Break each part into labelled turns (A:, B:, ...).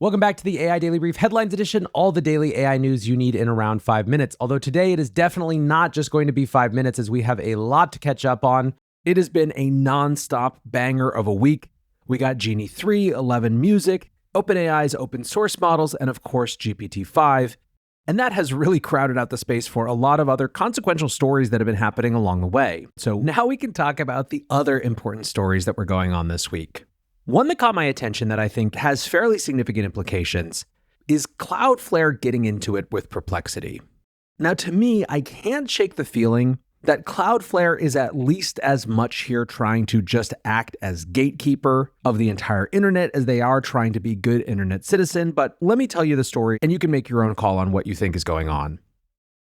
A: Welcome back to the AI Daily Brief Headlines Edition, all the daily AI news you need in around 5 minutes. Although today it is definitely not just going to be 5 minutes as we have a lot to catch up on. It has been a non-stop banger of a week. We got Genie 3, 11 Music, OpenAI's open source models, and of course GPT-5. And that has really crowded out the space for a lot of other consequential stories that have been happening along the way. So now we can talk about the other important stories that were going on this week. One that caught my attention that I think has fairly significant implications is Cloudflare getting into it with Perplexity. Now, to me, I can't shake the feeling that Cloudflare is at least as much here trying to just act as gatekeeper of the entire internet as they are trying to be good internet citizen. But let me tell you the story and you can make your own call on what you think is going on.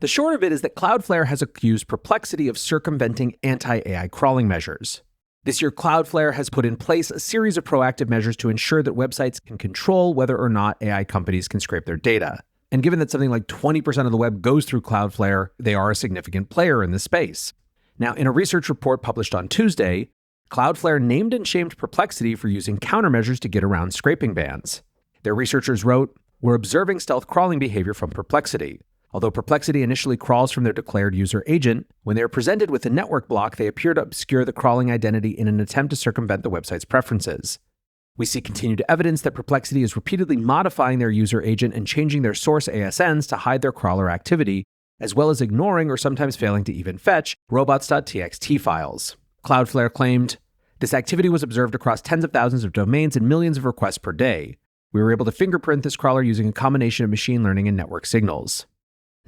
A: The short of it is that Cloudflare has accused Perplexity of circumventing anti-AI crawling measures. This year, Cloudflare has put in place a series of proactive measures to ensure that websites can control whether or not AI companies can scrape their data. And given that something like 20% of the web goes through Cloudflare, they are a significant player in this space. Now, in a research report published on Tuesday, Cloudflare named and shamed Perplexity for using countermeasures to get around scraping bans. Their researchers wrote, "We're observing stealth crawling behavior from Perplexity. Although Perplexity initially crawls from their declared user agent, when they are presented with a network block, they appear to obscure the crawling identity in an attempt to circumvent the website's preferences. We see continued evidence that Perplexity is repeatedly modifying their user agent and changing their source ASNs to hide their crawler activity, as well as ignoring or sometimes failing to even fetch robots.txt files." Cloudflare claimed, "This activity was observed across tens of thousands of domains and millions of requests per day. We were able to fingerprint this crawler using a combination of machine learning and network signals."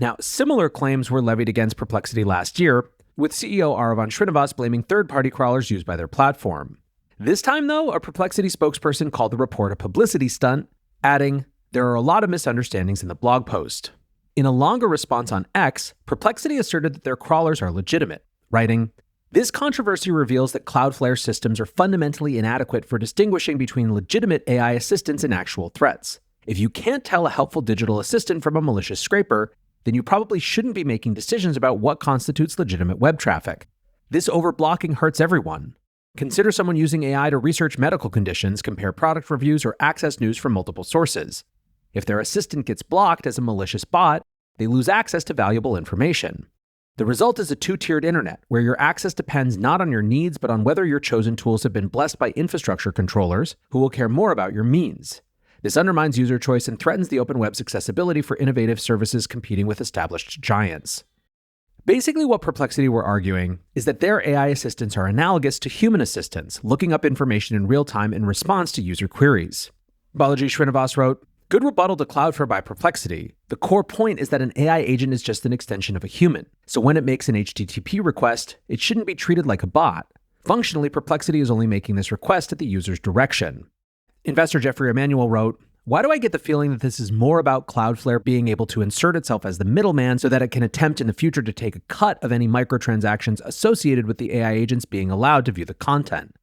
A: Now, similar claims were levied against Perplexity last year, with CEO Aravind Srinivas blaming third-party crawlers used by their platform. This time, though, a Perplexity spokesperson called the report a publicity stunt, adding, "There are a lot of misunderstandings in the blog post." In a longer response on X, Perplexity asserted that their crawlers are legitimate, writing, "This controversy reveals that Cloudflare systems are fundamentally inadequate for distinguishing between legitimate AI assistants and actual threats. If you can't tell a helpful digital assistant from a malicious scraper, then you probably shouldn't be making decisions about what constitutes legitimate web traffic. This overblocking hurts everyone. Consider someone using AI to research medical conditions, compare product reviews, or access news from multiple sources. If their assistant gets blocked as a malicious bot, they lose access to valuable information. The result is a two-tiered internet, where your access depends not on your needs, but on whether your chosen tools have been blessed by infrastructure controllers who will care more about your means. This undermines user choice and threatens the open web's accessibility for innovative services competing with established giants." Basically, what Perplexity were arguing is that their AI assistants are analogous to human assistants, looking up information in real time in response to user queries. Balaji Srinivas wrote, "Good rebuttal to Cloudflare by Perplexity. The core point is that an AI agent is just an extension of a human. So when it makes an HTTP request, it shouldn't be treated like a bot. Functionally, Perplexity is only making this request at the user's direction." Investor Jeffrey Emanuel wrote, "Why do I get the feeling that this is more about Cloudflare being able to insert itself as the middleman so that it can attempt in the future to take a cut of any microtransactions associated with the AI agents being allowed to view the content?"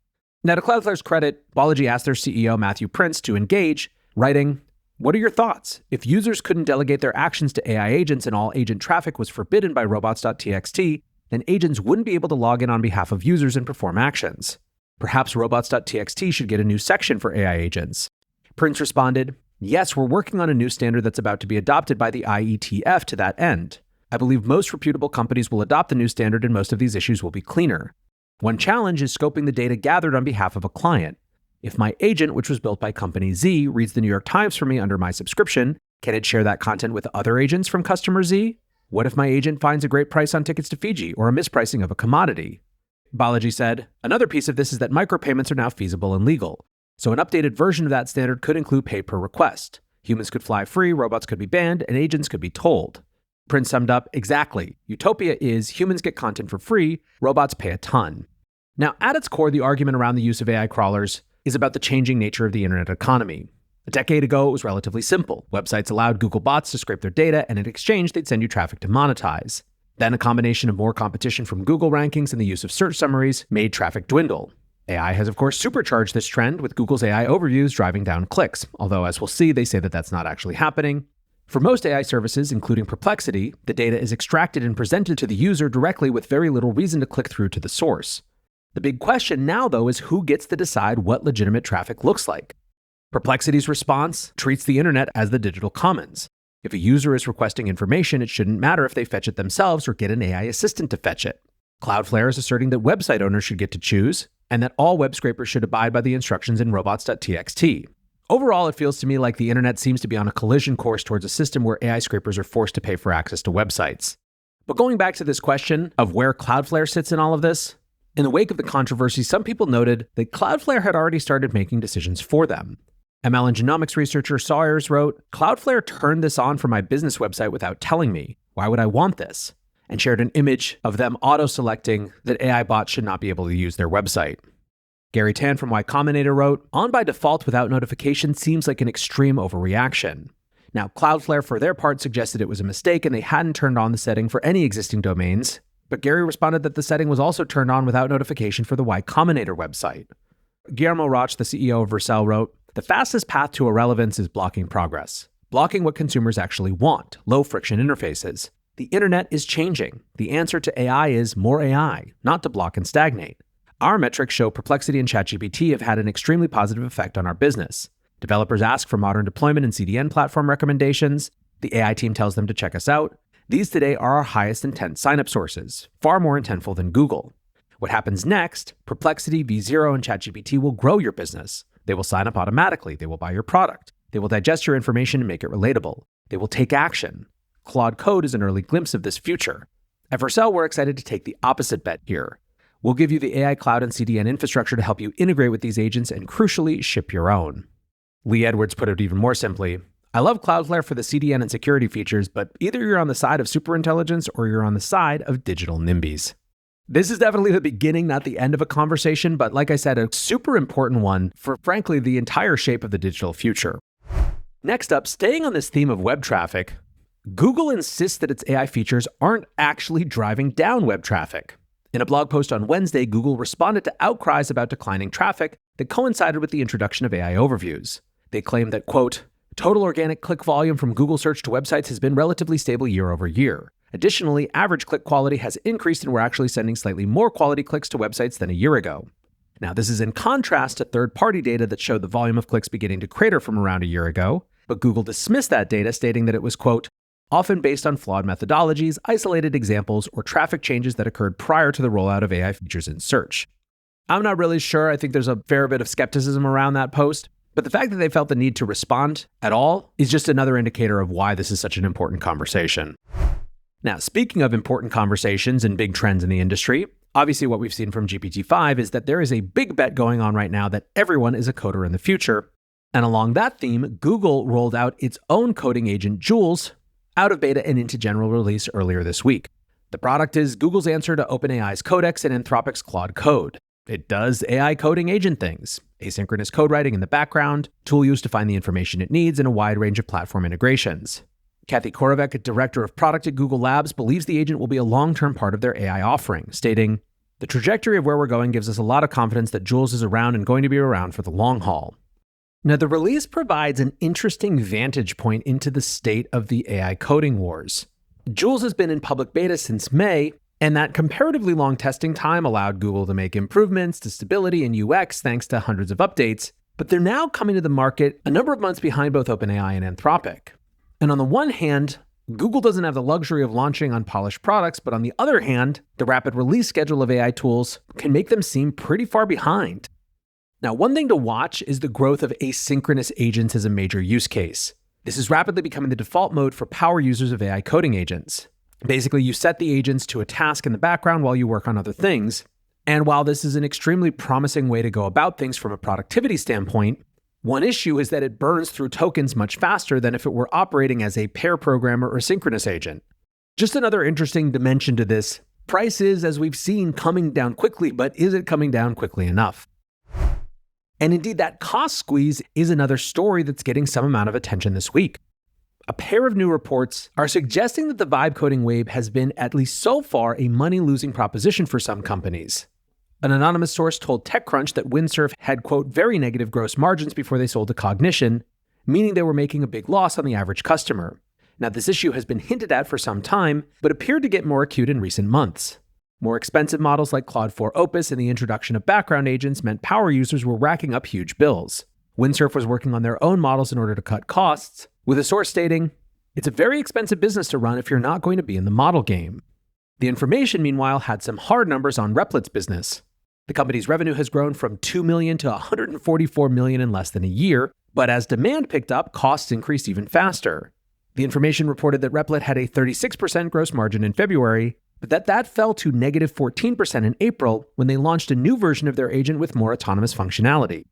A: Now, to Cloudflare's credit, Balaji asked their CEO Matthew Prince to engage, writing, "What are your thoughts? If users couldn't delegate their actions to AI agents and all agent traffic was forbidden by robots.txt, then agents wouldn't be able to log in on behalf of users and perform actions. Perhaps robots.txt should get a new section for AI agents." Prince responded, "Yes, we're working on a new standard that's about to be adopted by the IETF to that end. I believe most reputable companies will adopt the new standard and most of these issues will be cleaner. One challenge is scoping the data gathered on behalf of a client. If my agent, which was built by company Z, reads the New York Times for me under my subscription, can it share that content with other agents from customer Z? What if my agent finds a great price on tickets to Fiji or a mispricing of a commodity?" Balaji said, "Another piece of this is that micropayments are now feasible and legal. So an updated version of that standard could include pay per request. Humans could fly free, robots could be banned, and agents could be told." Prince summed up, "Exactly. Utopia is humans get content for free, robots pay a ton." Now, at its core, the argument around the use of AI crawlers is about the changing nature of the internet economy. A decade ago, it was relatively simple. Websites allowed Google bots to scrape their data, and in exchange, they'd send you traffic to monetize. Then a combination of more competition from Google rankings and the use of search summaries made traffic dwindle. AI has, of course, supercharged this trend, with Google's AI overviews driving down clicks, although, as we'll see, they say that that's not actually happening. For most AI services, including Perplexity, the data is extracted and presented to the user directly with very little reason to click through to the source. The big question now, though, is who gets to decide what legitimate traffic looks like. Perplexity's response treats the internet as the digital commons. If a user is requesting information, it shouldn't matter if they fetch it themselves or get an AI assistant to fetch it. Cloudflare is asserting that website owners should get to choose, and that all web scrapers should abide by the instructions in robots.txt. Overall, it feels to me like the internet seems to be on a collision course towards a system where AI scrapers are forced to pay for access to websites. But going back to this question of where Cloudflare sits in all of this, in the wake of the controversy, some people noted that Cloudflare had already started making decisions for them. ML and genomics researcher Sawyers wrote, "Cloudflare turned this on for my business website without telling me. Why would I want this?" And shared an image of them auto-selecting that AI bots should not be able to use their website. Gary Tan from Y Combinator wrote, "On by default without notification seems like an extreme overreaction." Now, Cloudflare, for their part, suggested it was a mistake and they hadn't turned on the setting for any existing domains, but Gary responded that the setting was also turned on without notification for the Y Combinator website. Guillermo Roch, the CEO of Vercel, wrote, "The fastest path to irrelevance is blocking progress. Blocking what consumers actually want, low-friction interfaces. The internet is changing. The answer to AI is more AI, not to block and stagnate. Our metrics show Perplexity and ChatGPT have had an extremely positive effect on our business. Developers ask for modern deployment and CDN platform recommendations. The AI team tells them to check us out. These today are our highest intent sign-up sources, far more intentful than Google. What happens next? Perplexity, V0, and ChatGPT will grow your business. They will sign up automatically. They will buy your product. They will digest your information and make it relatable. They will take action. Claude Code is an early glimpse of this future. At Vercel, we're excited to take the opposite bet here. We'll give you the AI cloud and CDN infrastructure to help you integrate with these agents and, crucially, ship your own." Lee Edwards put it even more simply, "I love Cloudflare for the CDN and security features, but either you're on the side of superintelligence or you're on the side of digital NIMBYs." This is definitely the beginning, not the end of a conversation, but like I said, a super important one for, frankly, the entire shape of the digital future. Next up, staying on this theme of web traffic, Google insists that its AI features aren't actually driving down web traffic. In a blog post on Wednesday, Google responded to outcries about declining traffic that coincided with the introduction of AI overviews. They claimed that, quote, "Total organic click volume from Google search to websites has been relatively stable year over year. Additionally, average click quality has increased and we're actually sending slightly more quality clicks to websites than a year ago." Now, this is in contrast to third-party data that showed the volume of clicks beginning to crater from around a year ago, but Google dismissed that data, stating that it was, quote, "often based on flawed methodologies, isolated examples, or traffic changes that occurred prior to the rollout of AI features in search." I'm not really sure. I think there's a fair bit of skepticism around that post, but the fact that they felt the need to respond at all is just another indicator of why this is such an important conversation. Now, speaking of important conversations and big trends in the industry, obviously what we've seen from GPT-5 is that there is a big bet going on right now that everyone is a coder in the future. And along that theme, Google rolled out its own coding agent, Jules, out of beta and into general release earlier this week. The product is Google's answer to OpenAI's Codex and Anthropic's Claude Code. It does AI coding agent things, asynchronous code writing in the background, tool used to find the information it needs, and a wide range of platform integrations. Kathy Korovec, director of product at Google Labs, believes the agent will be a long-term part of their AI offering, stating, "The trajectory of where we're going gives us a lot of confidence that Jules is around and going to be around for the long haul." Now, the release provides an interesting vantage point into the state of the AI coding wars. Jules has been in public beta since May, and that comparatively long testing time allowed Google to make improvements to stability and UX thanks to hundreds of updates, but they're now coming to the market a number of months behind both OpenAI and Anthropic. And on the one hand, Google doesn't have the luxury of launching unpolished products, but on the other hand, the rapid release schedule of AI tools can make them seem pretty far behind. Now, one thing to watch is the growth of asynchronous agents as a major use case. This is rapidly becoming the default mode for power users of AI coding agents. Basically, you set the agents to a task in the background while you work on other things. And while this is an extremely promising way to go about things from a productivity standpoint, one issue is that it burns through tokens much faster than if it were operating as a pair programmer or synchronous agent. Just another interesting dimension to this. Price is, as we've seen, coming down quickly, but is it coming down quickly enough? And indeed, that cost squeeze is another story that's getting some amount of attention this week. A pair of new reports are suggesting that the vibe coding wave has been, at least so far, a money-losing proposition for some companies. An anonymous source told TechCrunch that Windsurf had, quote, very negative gross margins before they sold to Cognition, meaning they were making a big loss on the average customer. Now, this issue has been hinted at for some time, but appeared to get more acute in recent months. More expensive models like Claude 4 Opus and the introduction of background agents meant power users were racking up huge bills. Windsurf was working on their own models in order to cut costs, with a source stating, "It's a very expensive business to run if you're not going to be in the model game." The Information, meanwhile, had some hard numbers on Replit's business. The company's revenue has grown from $2 million to $144 million in less than a year, but as demand picked up, costs increased even faster. The Information reported that Replit had a 36% gross margin in February, but that fell to negative 14% in April when they launched a new version of their agent with more autonomous functionality.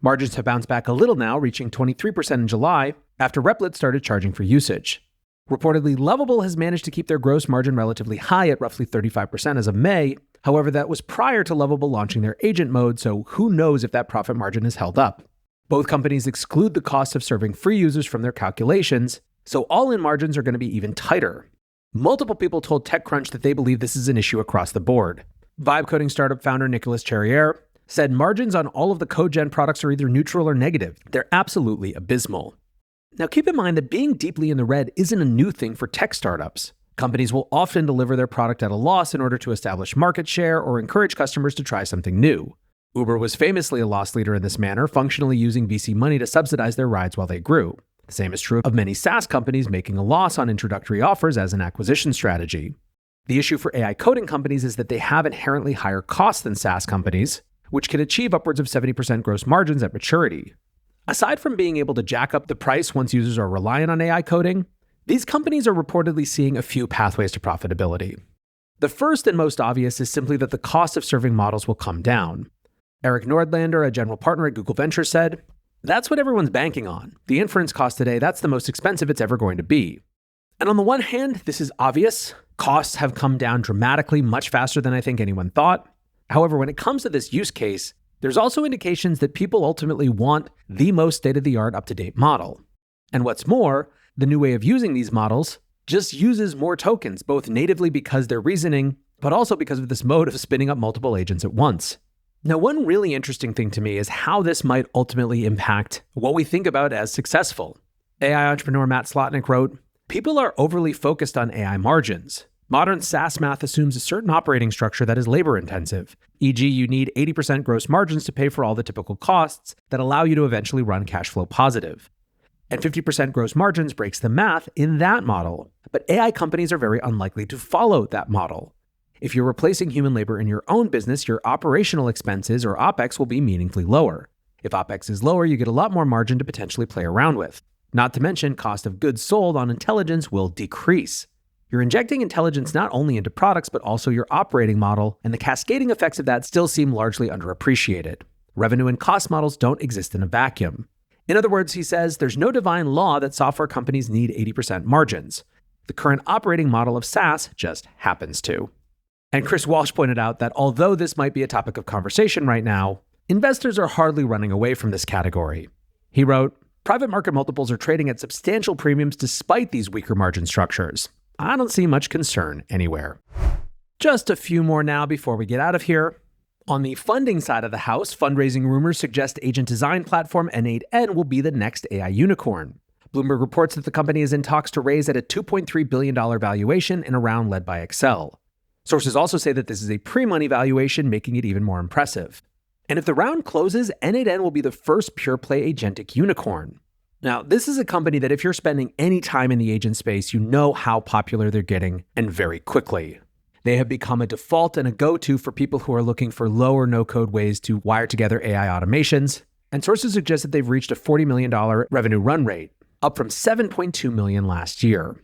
A: Margins have bounced back a little now, reaching 23% in July, after Replit started charging for usage. Reportedly, Lovable has managed to keep their gross margin relatively high at roughly 35% as of May. However, that was prior to Lovable launching their agent mode, so who knows if that profit margin has held up. Both companies exclude the cost of serving free users from their calculations, so all-in margins are going to be even tighter. Multiple people told TechCrunch that they believe this is an issue across the board. Vibe coding startup founder Nicolas Charrier said margins on all of the CodeGen products are either neutral or negative. They're absolutely abysmal. Now keep in mind that being deeply in the red isn't a new thing for tech startups. Companies will often deliver their product at a loss in order to establish market share or encourage customers to try something new. Uber was famously a loss leader in this manner, functionally using VC money to subsidize their rides while they grew. The same is true of many SaaS companies making a loss on introductory offers as an acquisition strategy. The issue for AI coding companies is that they have inherently higher costs than SaaS companies, which can achieve upwards of 70% gross margins at maturity. Aside from being able to jack up the price once users are reliant on AI coding, these companies are reportedly seeing a few pathways to profitability. The first and most obvious is simply that the cost of serving models will come down. Eric Nordlander, a general partner at Google Ventures, said, "That's what everyone's banking on. The inference cost today, that's the most expensive it's ever going to be." And on the one hand, this is obvious. Costs have come down dramatically, much faster than I think anyone thought. However, when it comes to this use case, there's also indications that people ultimately want the most state-of-the-art, up-to-date model. And what's more, the new way of using these models just uses more tokens, both natively because they're reasoning, but also because of this mode of spinning up multiple agents at once. Now, one really interesting thing to me is how this might ultimately impact what we think about as successful. AI entrepreneur Matt Slotnick wrote, "People are overly focused on AI margins. Modern SaaS math assumes a certain operating structure that is labor-intensive, e.g. you need 80% gross margins to pay for all the typical costs that allow you to eventually run cash flow positive. And 50% gross margins breaks the math in that model. But AI companies are very unlikely to follow that model. If you're replacing human labor in your own business, your operational expenses, or OPEX, will be meaningfully lower. If OPEX is lower, you get a lot more margin to potentially play around with. Not to mention, cost of goods sold on intelligence will decrease. You're injecting intelligence not only into products, but also your operating model, and the cascading effects of that still seem largely underappreciated. Revenue and cost models don't exist in a vacuum. In other words, he says, there's no divine law that software companies need 80% margins. The current operating model of SaaS just happens to." And Chris Walsh pointed out that although this might be a topic of conversation right now, investors are hardly running away from this category. He wrote, "Private market multiples are trading at substantial premiums despite these weaker margin structures. I don't see much concern anywhere." Just a few more now before we get out of here. On the funding side of the house, fundraising rumors suggest agent design platform N8N will be the next AI unicorn. Bloomberg reports that the company is in talks to raise at a $2.3 billion valuation in a round led by Excel. Sources also say that this is a pre-money valuation, making it even more impressive. And if the round closes, N8N will be the first pure-play agentic unicorn. Now, this is a company that if you're spending any time in the agent space, you know how popular they're getting, and very quickly. They have become a default and a go-to for people who are looking for low or no-code ways to wire together AI automations, and sources suggest that they've reached a $40 million revenue run rate, up from $7.2 million last year.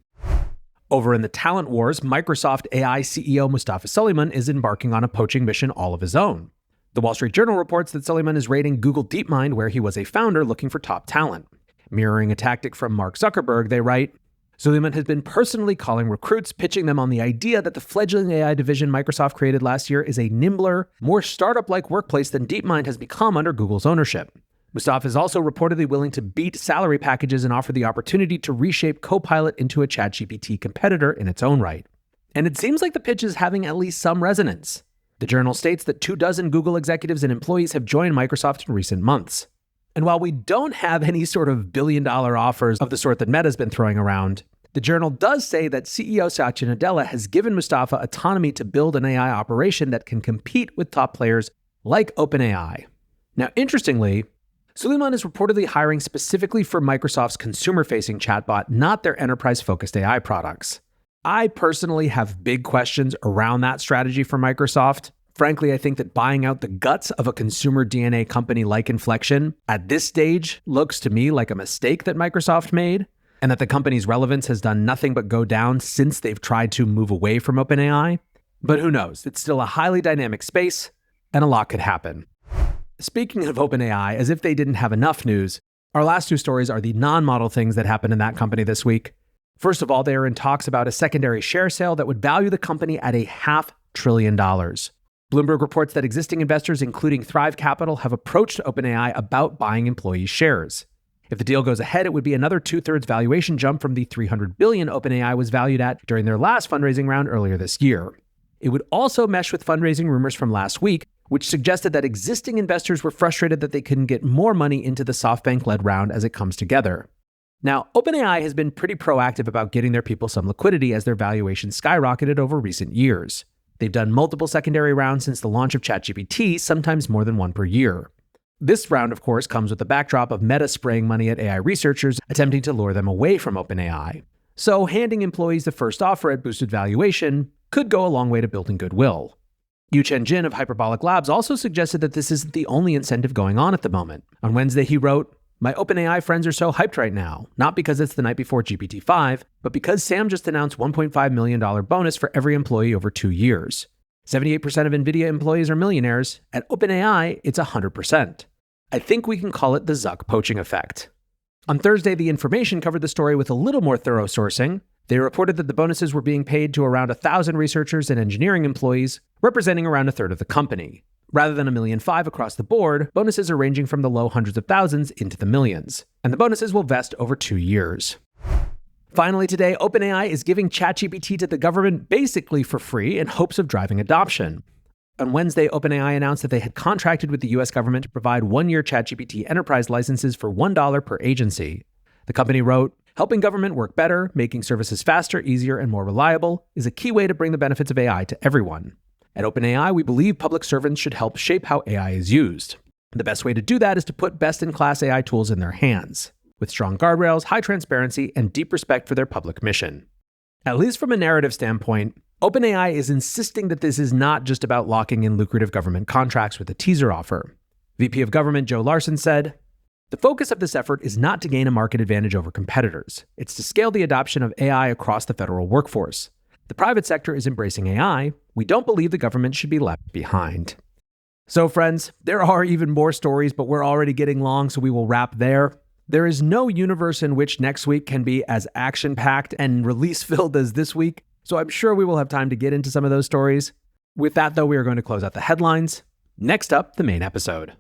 A: Over in the talent wars, Microsoft AI CEO Mustafa Suleyman is embarking on a poaching mission all of his own. The Wall Street Journal reports that Suleyman is raiding Google DeepMind, where he was a founder looking for top talent. Mirroring a tactic from Mark Zuckerberg, they write, "Suleyman has been personally calling recruits, pitching them on the idea that the fledgling AI division Microsoft created last year is a nimbler, more startup-like workplace than DeepMind has become under Google's ownership. Mustafa is also reportedly willing to beat salary packages and offer the opportunity to reshape Copilot into a ChatGPT competitor in its own right." And it seems like the pitch is having at least some resonance. The journal states that 24 Google executives and employees have joined Microsoft in recent months. And while we don't have any sort of billion-dollar offers of the sort that Meta's been throwing around, the journal does say that CEO Satya Nadella has given Mustafa autonomy to build an AI operation that can compete with top players like OpenAI. Now, interestingly, Suleiman is reportedly hiring specifically for Microsoft's consumer-facing chatbot, not their enterprise-focused AI products. I personally have big questions around that strategy for Microsoft. Frankly, I think that buying out the guts of a consumer DNA company like Inflection at this stage looks to me like a mistake that Microsoft made, and that the company's relevance has done nothing but go down since they've tried to move away from OpenAI. But who knows? It's still a highly dynamic space, and a lot could happen. Speaking of OpenAI, as if they didn't have enough news, our last two stories are the non-model things that happened in that company this week. First of all, they are in talks about a secondary share sale that would value the company at $500 billion. Bloomberg reports that existing investors, including Thrive Capital, have approached OpenAI about buying employee shares. If the deal goes ahead, it would be another 2/3 valuation jump from the $300 billion OpenAI was valued at during their last fundraising round earlier this year. It would also mesh with fundraising rumors from last week, which suggested that existing investors were frustrated that they couldn't get more money into the SoftBank-led round as it comes together. Now, OpenAI has been pretty proactive about getting their people some liquidity as their valuation skyrocketed over recent years. They've done multiple secondary rounds since the launch of ChatGPT, sometimes more than one per year. This round, of course, comes with the backdrop of Meta spraying money at AI researchers, attempting to lure them away from OpenAI. So handing employees the first offer at boosted valuation could go a long way to building goodwill. Yu-Chen Jin of Hyperbolic Labs also suggested that this isn't the only incentive going on at the moment. On Wednesday, he wrote, "My OpenAI friends are so hyped right now, not because it's the night before GPT-5, but because Sam just announced $1.5 million bonus for every employee over 2 years. 78% of NVIDIA employees are millionaires. At OpenAI, it's 100%. I think we can call it the Zuck poaching effect." On Thursday, The Information covered the story with a little more thorough sourcing. They reported that the bonuses were being paid to around 1,000 researchers and engineering employees, representing around 1/3 of the company. Rather than $1.5 million across the board, bonuses are ranging from the low hundreds of thousands into the millions. And the bonuses will vest over 2 years. Finally today, OpenAI is giving ChatGPT to the government basically for free in hopes of driving adoption. On Wednesday, OpenAI announced that they had contracted with the US government to provide 1-year ChatGPT enterprise licenses for $1 per agency. The company wrote, "Helping government work better, making services faster, easier, and more reliable is a key way to bring the benefits of AI to everyone. At OpenAI, we believe public servants should help shape how AI is used. The best way to do that is to put best-in-class AI tools in their hands, with strong guardrails, high transparency, and deep respect for their public mission." At least from a narrative standpoint, OpenAI is insisting that this is not just about locking in lucrative government contracts with a teaser offer. VP of Government Joe Larson said, "The focus of this effort is not to gain a market advantage over competitors. It's to scale the adoption of AI across the federal workforce. The private sector is embracing AI. We don't believe the government should be left behind." So friends, there are even more stories, but we're already getting long, so we will wrap there. There is no universe in which next week can be as action-packed and release-filled as this week, so I'm sure we will have time to get into some of those stories. With that, though, we are going to close out the headlines. Next up, the main episode.